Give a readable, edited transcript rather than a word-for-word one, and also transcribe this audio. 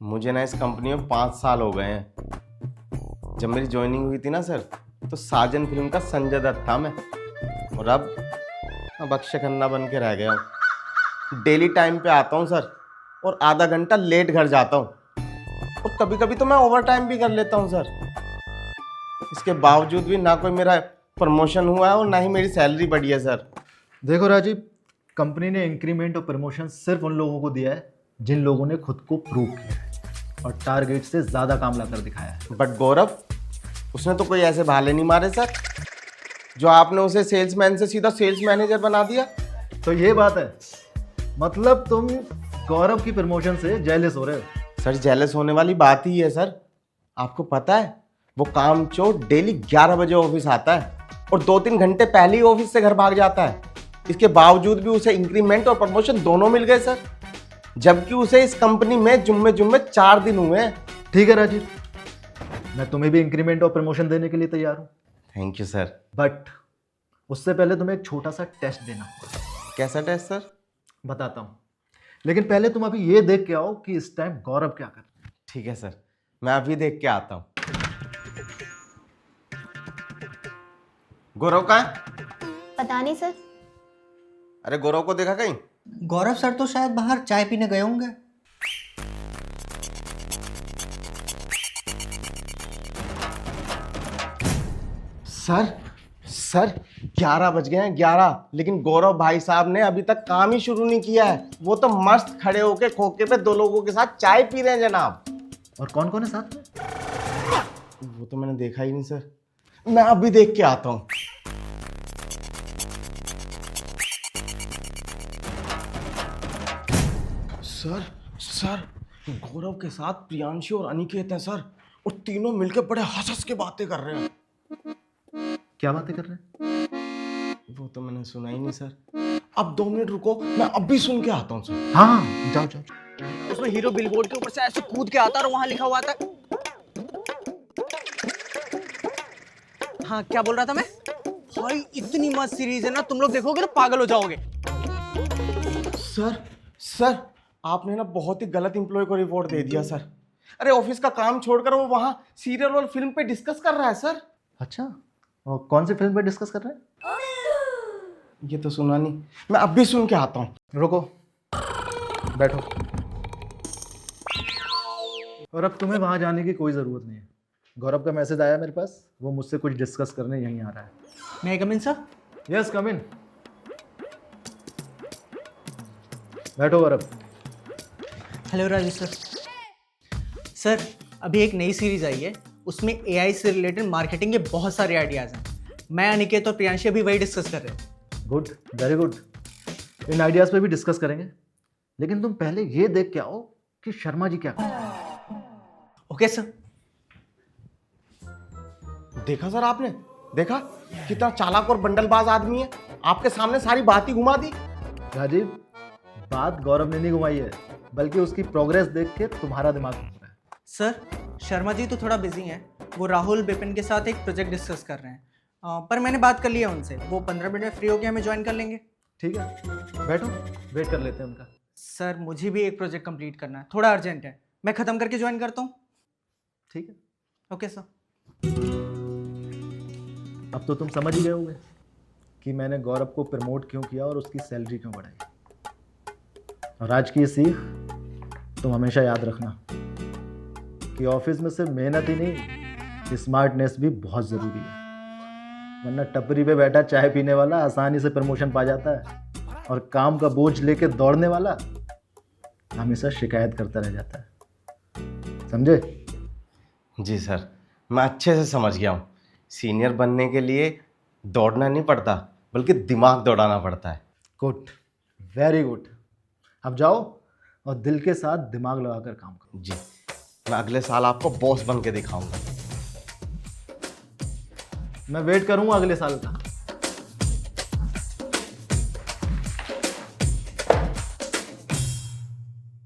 मुझे ना इस कंपनी में 5 साल हो गए हैं। जब मेरी ज्वाइनिंग हुई थी ना सर, तो साजन फिल्म का संजय दत्त था मैं, और अब अक्षय खन्ना बन के रह गया हूँ। डेली टाइम पे आता हूँ सर, और आधा घंटा लेट घर जाता हूँ, और कभी कभी तो मैं ओवर टाइम भी कर लेता हूँ सर। इसके बावजूद भी ना कोई मेरा प्रमोशन हुआ है और ना ही मेरी सैलरी बढ़ी है सर। देखो राजीव, कंपनी ने इंक्रीमेंट और प्रमोशन सिर्फ उन लोगों को दिया है जिन लोगों ने खुद को प्रूव किया है और टारगेट से ज़्यादा काम लाकर दिखाया है। बट गौरव, उसने तो कोई ऐसे भाले नहीं मारे सर, जो आपने उसे सेल्समैन से सीधा सेल्स मैनेजर बना दिया। तो ये बात है, मतलब तुम गौरव की प्रमोशन से जेलस हो रहे हो। सर जेलस होने वाली बात ही है सर। आपको पता है, वो कामचोर डेली 11 बजे ऑफिस आता है और 2-3 घंटे पहले ही ऑफिस से घर भाग जाता है। इसके बावजूद भी उसे इंक्रीमेंट और प्रमोशन दोनों मिल गए सर, जबकि उसे इस कंपनी में जुम्मे 4 दिन हुए हैं। ठीक है राजीव, मैं तुम्हें भी इंक्रीमेंट और प्रमोशन देने के लिए तैयार हूँ, थैंक यू सर। बट उससे पहले तुम्हें एक छोटा सा टेस्ट देना होगा। कैसा टेस्ट सर? बताता हूँ, लेकिन पहले तुम अभी ये देख के आओ कि इस टाइम गौरव क्या कर रहा है। ठीक है सर, मैं अभी देख के आता हूँ। गौरव कहाँ है? पता नहीं सर। अरे गौरव को देखा कहीं? गौरव सर तो शायद बाहर चाय पीने गए होंगे। सर 11 बज गए हैं, 11, लेकिन गौरव भाई साहब ने अभी तक काम ही शुरू नहीं किया है। वो तो मस्त खड़े होके खोखे पे 2 लोगों के साथ चाय पी रहे हैं जनाब। और कौन कौन है साथ में? वो तो मैंने देखा ही नहीं सर, मैं अभी देख के आता हूँ। सर गौरव के साथ प्रियांशु और अनिकेत हैं सर, और तीनों मिलकर बड़े हंस के बातें कर रहे हैं। क्या बातें कर रहे हैं? वो तो मैंने सुना ही नहीं सर। अब 2 मिनट रुको, मैं अभी सुन के आता हूँ सर। हाँ जाओ जाओ। उसमें हीरो बिलबोर्ड के ऊपर से ऐसे कूद के आता और वहां लिखा हुआ था। हाँ, क्या बोल रहा था मैं? भाई इतनी मस्त सीरीज है ना, तुम लोग देखोगे तो पागल हो जाओगे। सर आपने ना बहुत ही गलत एम्प्लॉय को रिपोर्ट दे दिया सर। अरे ऑफिस का काम छोड़कर वो वहां सीरियल और फिल्म पे डिस्कस कर रहा है सर। अच्छा, और कौन सी फिल्म पे डिस्कस कर रहे हैं? ये तो सुना नहीं, मैं अभी सुन के आता हूँ। रुको, बैठो। और अब तुम्हें वहां जाने की कोई जरूरत नहीं है। गौरव का मैसेज आया मेरे पास, वो मुझसे कुछ डिस्कस करने यहीं आ रहा है। मैं कम इन सर? Yes come in. बैठो Gaurav. Hello Raju sir. Sir अभी एक नई सीरीज आई है, उसमें एआई से रिलेटेड मार्केटिंग के बहुत सारे आइडियाज हैं। मैं, अनिकेत और प्रियांशी अभी वही डिस्कस कर रहे हैं। Good, very good. इन आइडियाज पे भी डिस्कस करेंगे, लेकिन तुम पहले ये देख के आओ कि शर्मा जी क्या कर रहे हैं। Okay sir. देखा सर आपने? देखा कितना चालाक और बंडलबाज आदमी है, आपके सामने सारी बात ही घुमा दी। राजीव, बात गौरव ने नहीं घुमाई है, बल्कि उसकी प्रोग्रेस देख के तुम्हारा दिमाग घूम रहा है। सर शर्मा जी तो थोड़ा बिजी हैं, वो राहुल बिपिन के साथ एक प्रोजेक्ट डिस्कस कर रहे हैं। पर मैंने बात कर लिया उनसे, वो 15 मिनट में फ्री होकर हमें ज्वाइन कर लेंगे। ठीक है, बैठो, वेट कर लेते हैं उनका। सर मुझे भी एक प्रोजेक्ट कंप्लीट करना है, थोड़ा अर्जेंट है, मैं ख़त्म करके ज्वाइन करता हूँ। ठीक है, ओके सर। अब तो तुम समझ ही गए होंगे कि मैंने गौरव को प्रमोट क्यों किया और उसकी सैलरी क्यों बढ़ाई। और आज की ये सीख तुम हमेशा याद रखना कि ऑफिस में सिर्फ मेहनत ही नहीं, स्मार्टनेस भी बहुत ज़रूरी है। वरना टपरी पे बैठा चाय पीने वाला आसानी से प्रमोशन पा जाता है, और काम का बोझ लेके दौड़ने वाला हमेशा शिकायत करता रह जाता है। समझे? जी सर, मैं अच्छे से समझ गया हूँ। सीनियर बनने के लिए दौड़ना नहीं पड़ता, बल्कि दिमाग दौड़ाना पड़ता है। Good, very good. अब जाओ और दिल के साथ दिमाग लगाकर काम करो। जी, मैं अगले साल आपको बॉस बन के दिखाऊंगा। मैं वेट करूंगा अगले साल का।